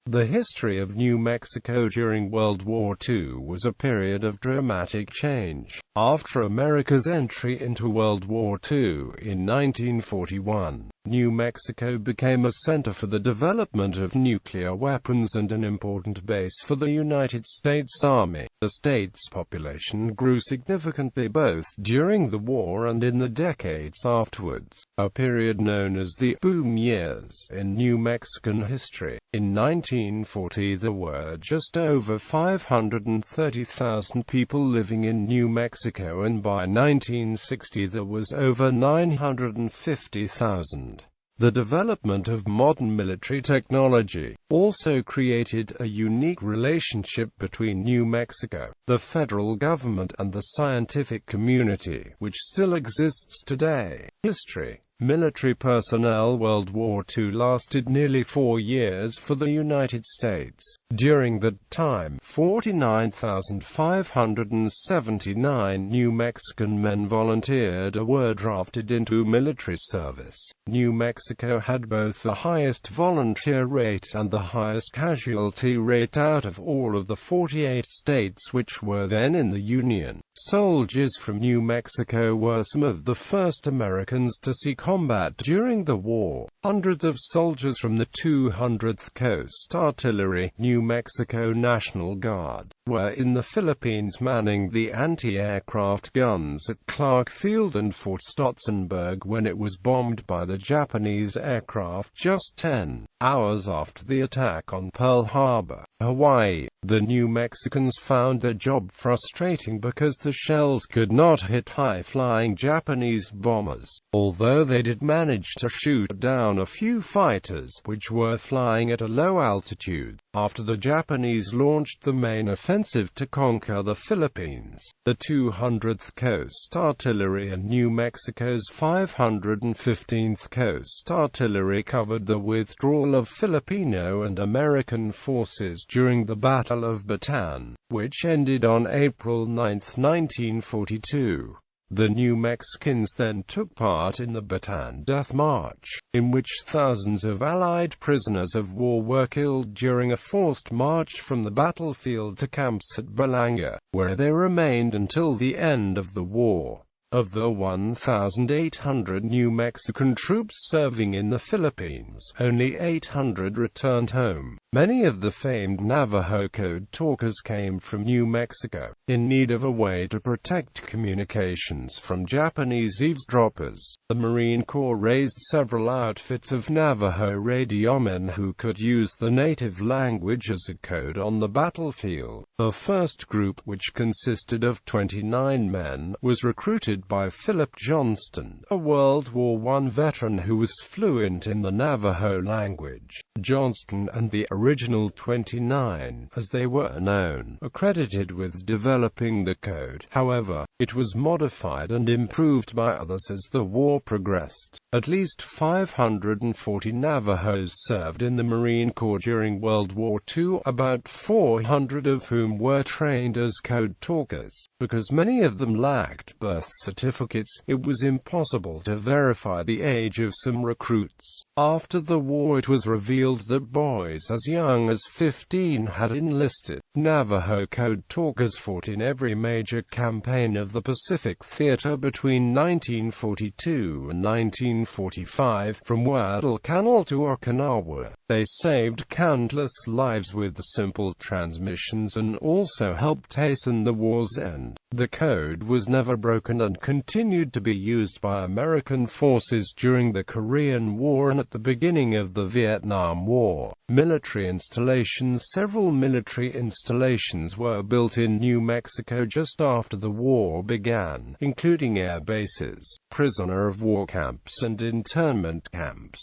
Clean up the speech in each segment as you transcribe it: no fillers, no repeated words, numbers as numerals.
The history of New Mexico during World War II was a period of dramatic change. After America's entry into World War II in 1941, New Mexico became a center for the development of nuclear weapons and an important base for the United States Army. The state's population grew significantly both during the war and in the decades afterwards, a period known as the boom years in New Mexican history. In 1940 there were just over 530,000 people living in New Mexico, and by 1960 there was over 950,000. The development of modern military technology also created a unique relationship between New Mexico, the federal government, and the scientific community, which still exists today. History. Military personnel. World War II lasted nearly 4 years for the United States. During that time, 49,579 New Mexican men volunteered or were drafted into military service. New Mexico had both the highest volunteer rate and the highest casualty rate out of all of the 48 states which were then in the Union. Soldiers from New Mexico were some of the first Americans to see combat during the war. Hundreds of soldiers from the 200th Coast Artillery, New Mexico National Guard, were in the Philippines manning the anti-aircraft guns at Clark Field and Fort Stotzenberg when it was bombed by the Japanese aircraft just 10 hours after the attack on Pearl Harbor, Hawaii. The New Mexicans found their job frustrating because the shells could not hit high-flying Japanese bombers, although they did manage to shoot down a few fighters, which were flying at a low altitude. After the Japanese launched the main offensive to conquer the Philippines, the 200th Coast Artillery and New Mexico's 515th Coast Artillery covered the withdrawal of Filipino and American forces during the Battle of Bataan, which ended on April 9, 1942. The New Mexicans then took part in the Bataan Death March, in which thousands of Allied prisoners of war were killed during a forced march from the battlefield to camps at Balanga, where they remained until the end of the war. Of the 1,800 New Mexican troops serving in the Philippines, only 800 returned home. Many of the famed Navajo code talkers came from New Mexico, in need of a way to protect communications from Japanese eavesdroppers. The Marine Corps raised several outfits of Navajo radiomen who could use the native language as a code on the battlefield. The first group, which consisted of 29 men, was recruited by Philip Johnston, a World War I veteran who was fluent in the Navajo language. Johnston and the original 29, as they were known, are credited with developing the code. However, it was modified and improved by others as the war progressed. At least 540 Navajos served in the Marine Corps during World War II, about 400 of whom were trained as code talkers. Because many of them lacked birth certificates, it was impossible to verify the age of some recruits. After the war it was revealed that boys as young as 15 had enlisted. Navajo code talkers fought in every major campaign of the Pacific Theater between 1942 and 1945, from Guadalcanal to Okinawa. They saved countless lives with simple transmissions and also helped hasten the war's end. The code was never broken and continued to be used by American forces during the Korean War and at the beginning of the Vietnam War. Military installations. Several military installations were built in New Mexico just after the war began, including air bases, prisoner of war camps and internment camps.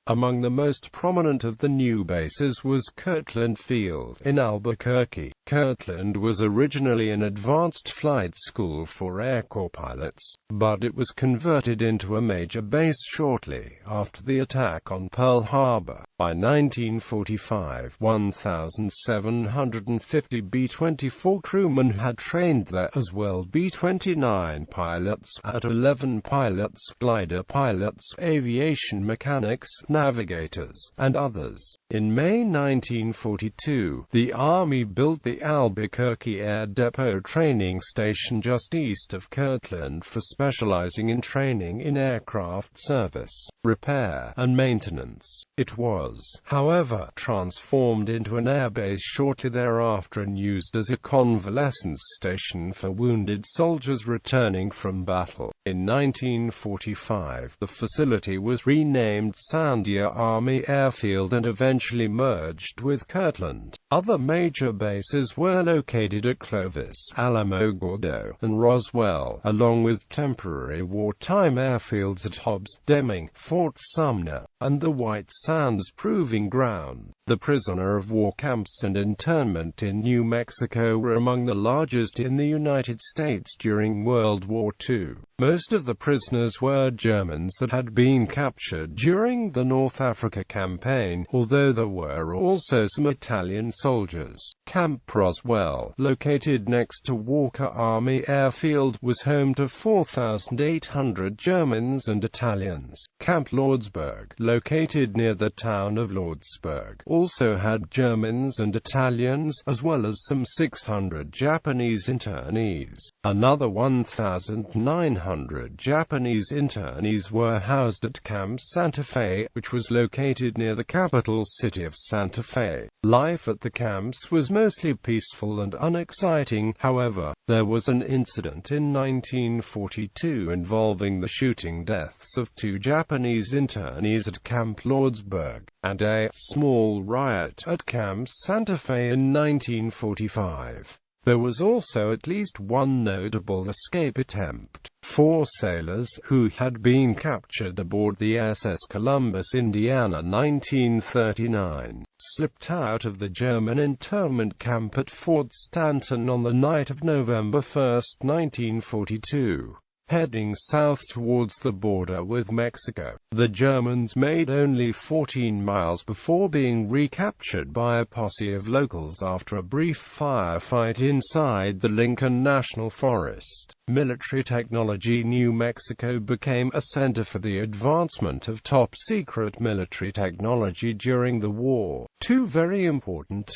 Among the most prominent of the new bases was Kirtland Field in Albuquerque, Kirtland was originally an advanced flight school for Air Corps pilots, but it was converted into a major base shortly after the attack on Pearl Harbor. By 1945, 1,750 B-24 crewmen had trained there, as well B-29 pilots, At-11 pilots, glider pilots, aviation mechanics, navigators, and others. In May 1942, the Army built the Albuquerque Air Depot training station just east of Kirtland for specializing in training in aircraft service, repair, and maintenance. It was, however, transformed into an airbase shortly thereafter and used as a convalescence station for wounded soldiers returning from battle. In 1945, the facility was renamed Sandia Army Airfield and eventually merged with Kirtland. Other major bases were located at Clovis, Alamogordo, and Roswell, along with temporary wartime airfields at Hobbs, Deming, Fort Sumner, and the White Sands Proving Ground. The prisoner of war camps and internment in New Mexico were among the largest in the United States during World War II. Most of the prisoners were Germans that had been captured during the North Africa campaign, although there were also some Italian soldiers. Camp Roswell, located next to Walker Army Airfield, was home to 4,800 Germans and Italians. Camp Lordsburg, located near the town of Lordsburg, also had Germans and Italians, as well as some 600 Japanese internees. Another 1,900 Japanese internees were housed at Camp Santa Fe, which was located near the capital city of Santa Fe. Life at the camps was mostly peaceful and unexciting. However, there was an incident in 1942 involving the shooting deaths of 2 Japanese internees at Camp Lordsburg, and a small riot at Camp Santa Fe in 1945. There was also at least one notable escape attempt. 4 sailors, who had been captured aboard the SS Columbus, Indiana, 1939, slipped out of the German internment camp at Fort Stanton on the night of November 1, 1942. Heading south towards the border with Mexico. The Germans made only 14 miles before being recaptured by a posse of locals after a brief firefight inside the Lincoln National Forest. Military technology. New Mexico became a center for the advancement of top-secret military technology during the war. 2 very important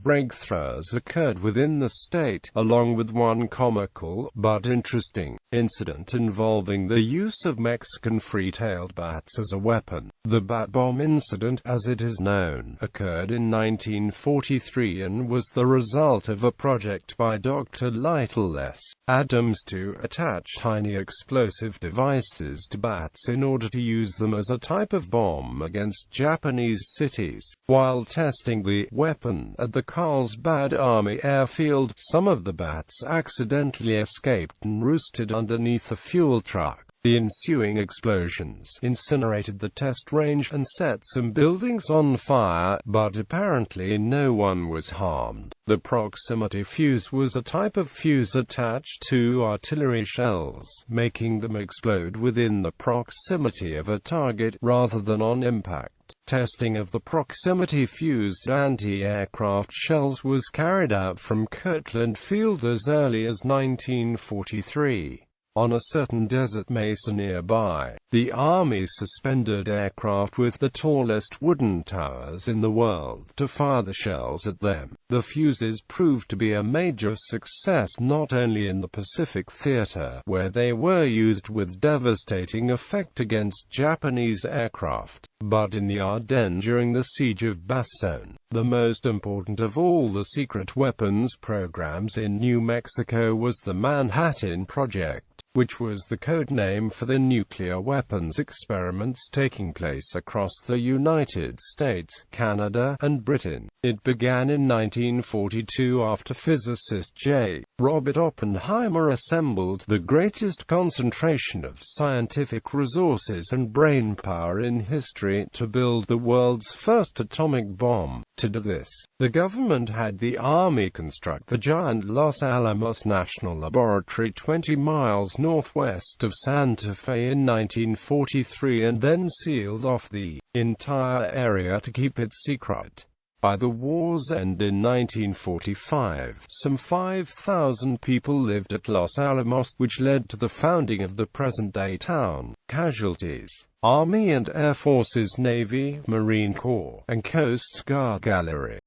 breakthroughs occurred within the state, along with one comical, but interesting, incident involving the use of Mexican free-tailed bats as a weapon. The Bat Bomb incident, as it is known, occurred in 1943 and was the result of a project by Dr. Lytle S. Adams to attach tiny explosive devices to bats in order to use them as a type of bomb against Japanese cities. While testing the weapon at the Carlsbad Army Airfield, some of the bats accidentally escaped and roosted underneath a fuel truck. The ensuing explosions incinerated the test range and set some buildings on fire, but apparently no one was harmed. The proximity fuse was a type of fuse attached to artillery shells, making them explode within the proximity of a target, rather than on impact. Testing of the proximity-fused anti-aircraft shells was carried out from Kirtland Field as early as 1943. On a certain desert mesa nearby, the Army suspended aircraft with the tallest wooden towers in the world to fire the shells at them. The fuses proved to be a major success not only in the Pacific Theater, where they were used with devastating effect against Japanese aircraft, but in the Ardennes during the Siege of Bastogne. The most important of all the secret weapons programs in New Mexico was the Manhattan Project, which was the code name for the nuclear weapons experiments taking place across the United States, Canada, and Britain. It began in 1942 after physicist J. Robert Oppenheimer assembled the greatest concentration of scientific resources and brainpower in history to build the world's first atomic bomb. To do this, the government had the Army construct the giant Los Alamos National Laboratory 20 miles northwest of Santa Fe in 1943 and then sealed off the entire area to keep it secret. By the war's end in 1945, some 5,000 people lived at Los Alamos, which led to the founding of the present-day town. Casualties: Army and Air Forces, Navy, Marine Corps, and Coast Guard Gallery.